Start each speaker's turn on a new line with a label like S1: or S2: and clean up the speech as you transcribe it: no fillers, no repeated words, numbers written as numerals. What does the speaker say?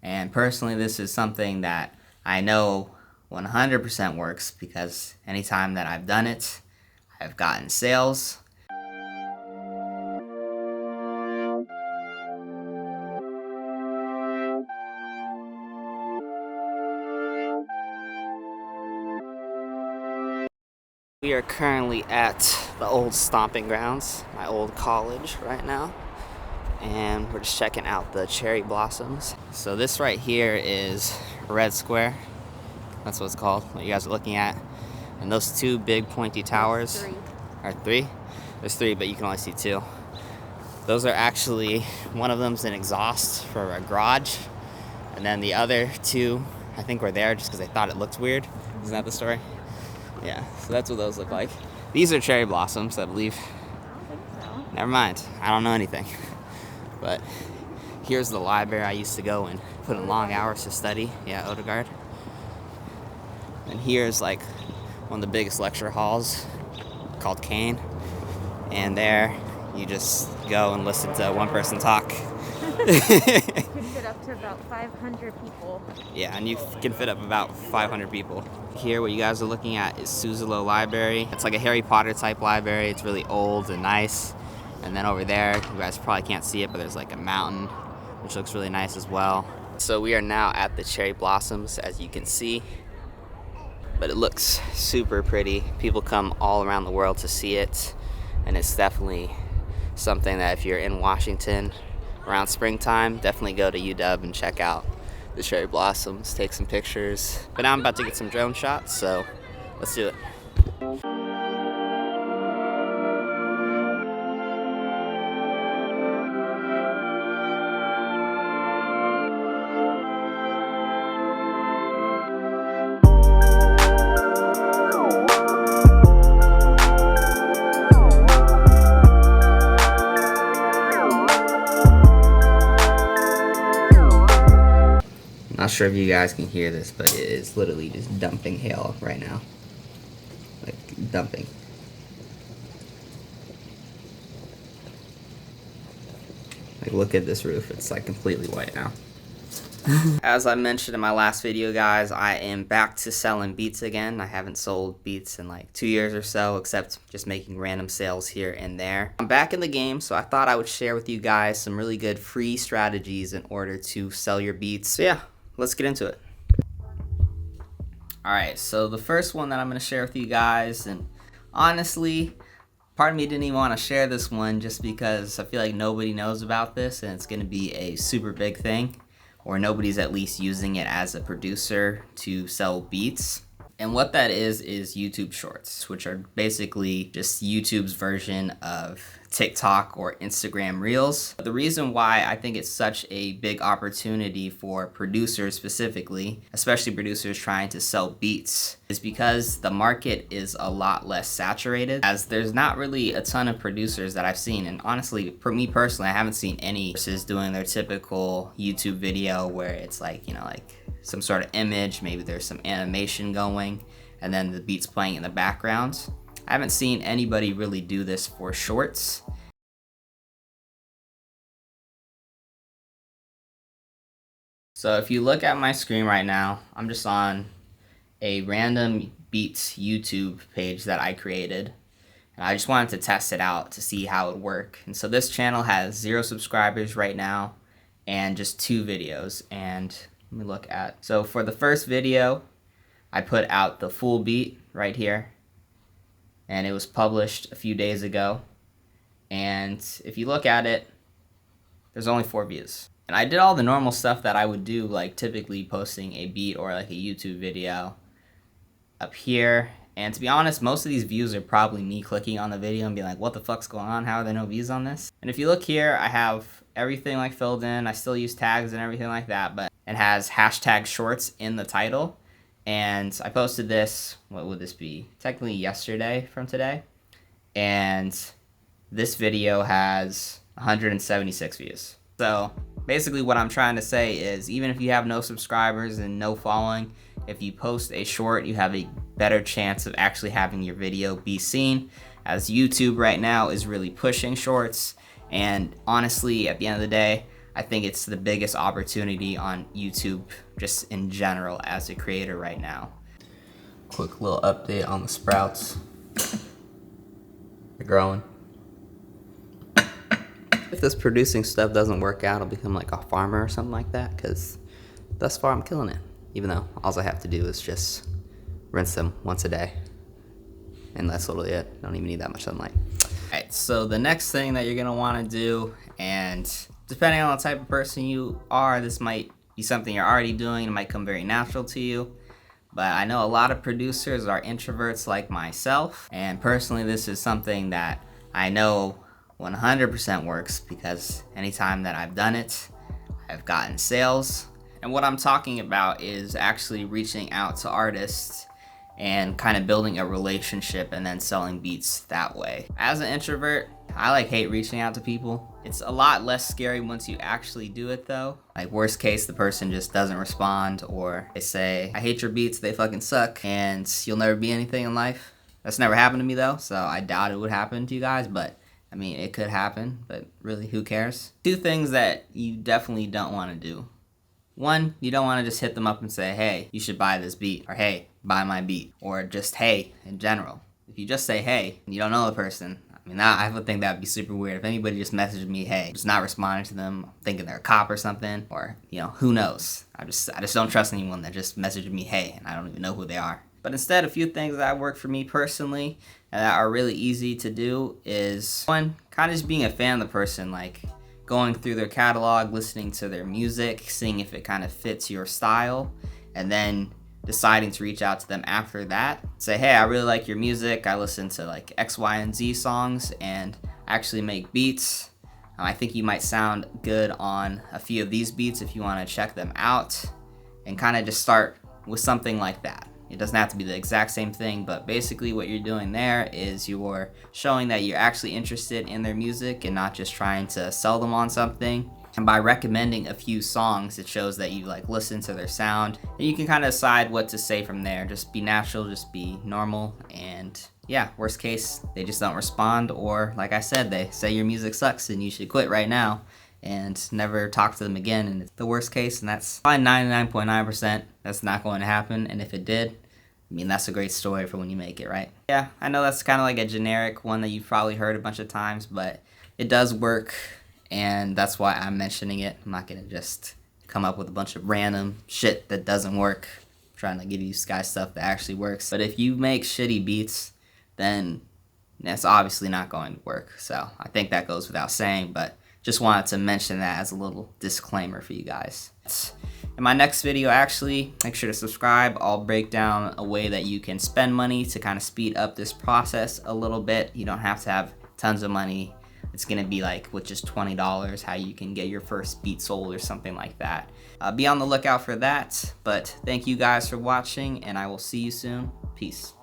S1: And personally, this is something that I know 100% works because anytime that I've done it, I've gotten sales. We are currently at the old stomping grounds, my old college right now, and we're just checking out the cherry blossoms. So this right here is Red Square. That's what it's called, what you guys are looking at. And those two big pointy towers are three? There's three, but you can only see two. Those are actually, one of them's an exhaust for a garage, and then the other two, I think, were there just because they thought it looked weird. Isn't that the story? Yeah, so that's what those look like. These are cherry blossoms, I believe.
S2: I don't think so.
S1: Never mind, I don't know anything. But here's the library I used to go and put in long hours to study. Yeah, Odegaard. And here's like one of the biggest lecture halls called Kane. And there you just go and listen to one person talk.
S2: You can fit up to about 500 people.
S1: Yeah, and you can fit up about 500 people. Here, what you guys are looking at is Suzzallo Library. It's like a Harry Potter type library. It's really old and nice. And then over there, you guys probably can't see it, but there's like a mountain, which looks really nice as well. So we are now at the cherry blossoms, as you can see. But it looks super pretty. People come all around the world to see it. And it's definitely something that if you're in Washington around springtime, definitely go to UW and check out the cherry blossoms, take some pictures. But now I'm about to get some drone shots, so let's do it. Not sure if you guys can hear this, but it is literally just dumping hail right now. Like, dumping. Like, look at this roof. It's like completely white now. As I mentioned in my last video, guys, I am back to selling beats again. I haven't sold beats in like 2 years or so, except just making random sales here and there. I'm back in the game, so I thought I would share with you guys some really good free strategies in order to sell your beats. So yeah, let's get into it. Alright, so the first one that I'm going to share with you guys, and honestly, part of me didn't even want to share this one just because I feel like nobody knows about this and it's going to be a super big thing, or nobody's at least using it as a producer to sell beats. And what that is YouTube Shorts, which are basically just YouTube's version of TikTok or Instagram Reels. The reason why I think it's such a big opportunity for producers specifically, especially producers trying to sell beats, is because the market is a lot less saturated, as there's not really a ton of producers that I've seen. And honestly, for me personally, I haven't seen any producers doing their typical YouTube video where it's like, you know, like some sort of image, maybe there's some animation going, and then the beat's playing in the background. I haven't seen anybody really do this for shorts. So if you look at my screen right now, I'm just on a random beats YouTube page that I created. And I just wanted to test it out to see how it would work. And so this channel has 0 subscribers right now and just 2 videos. And let me look at, so for the first video, I put out the full beat right here, and it was published a few days ago. And if you look at it, there's only 4 views. And I did all the normal stuff that I would do, like typically posting a beat or like a YouTube video up here. And to be honest, most of these views are probably me clicking on the video and being like, what the fuck's going on? How are there no views on this? And if you look here, I have everything like filled in. I still use tags and everything like that, but it has hashtag shorts in the title. And I posted this, what would this be? Technically yesterday from today. And this video has 176 views. So basically what I'm trying to say is, even if you have no subscribers and no following, if you post a short, you have a better chance of actually having your video be seen, as YouTube right now is really pushing shorts. And honestly, at the end of the day, I think it's the biggest opportunity on YouTube just in general as a creator right now. Quick little update on the sprouts. They're growing. If this producing stuff doesn't work out, I'll become like a farmer or something like that, because thus far I'm killing it. Even though all I have to do is just rinse them once a day. And that's literally it. Don't even need that much sunlight. Alright, so the next thing that you're going to want to do, and depending on the type of person you are, this might be something you're already doing. It might come very natural to you. But I know a lot of producers are introverts like myself. And personally, this is something that I know 100% works, because anytime that I've done it, I've gotten sales. And what I'm talking about is actually reaching out to artists and kind of building a relationship and then selling beats that way. As an introvert, I hate reaching out to people. It's a lot less scary once you actually do it though. Like worst case, the person just doesn't respond, or they say, I hate your beats, they fucking suck, and you'll never be anything in life. That's never happened to me though, so I doubt it would happen to you guys, but I mean, it could happen, but really, who cares? Two things that you definitely don't want to do. One, you don't want to just hit them up and say, hey, you should buy this beat, or hey, buy my beat, or just hey in general. If you just say hey and you don't know the person, I mean, I would think that would be super weird. If anybody just messaged me, hey, just not responding to them, thinking they're a cop or something, or, you know, who knows? I just don't trust anyone that just messaged me, hey, and I don't even know who they are. But instead, a few things that work for me personally and that are really easy to do is, one, kind of just being a fan of the person, like going through their catalog, listening to their music, seeing if it kind of fits your style, and then deciding to reach out to them after that. Say, hey, I really like your music. I listen to like X, Y, and Z songs, and I actually make beats. I think you might sound good on a few of these beats if you want to check them out, and kind of just start with something like that. It doesn't have to be the exact same thing, but basically what you're doing there is you're showing that you're actually interested in their music and not just trying to sell them on something. And by recommending a few songs, it shows that you listen to their sound, and you can kind of decide what to say from there. Just be natural, just be normal, and yeah, worst case, they just don't respond, or like I said, they say your music sucks and you should quit right now and never talk to them again. And it's the worst case, and that's probably 99.9% that's not going to happen. And if it did, I mean, that's a great story for when you make it, right? Yeah, I know that's kind of like a generic one that you've probably heard a bunch of times, but it does work, and that's why I'm mentioning it. I'm not gonna just come up with a bunch of random shit that doesn't work. I'm trying to give you guys stuff that actually works. But if you make shitty beats, then that's obviously not going to work. So I think that goes without saying, but just wanted to mention that as a little disclaimer for you guys. In my next video, actually, make sure to subscribe. I'll break down a way that you can spend money to kind of speed up this process a little bit. You don't have to have tons of money. It's gonna be like with just $20, how you can get your first beat sold or something like that. Be on the lookout for that. But thank you guys for watching, and I will see you soon. Peace.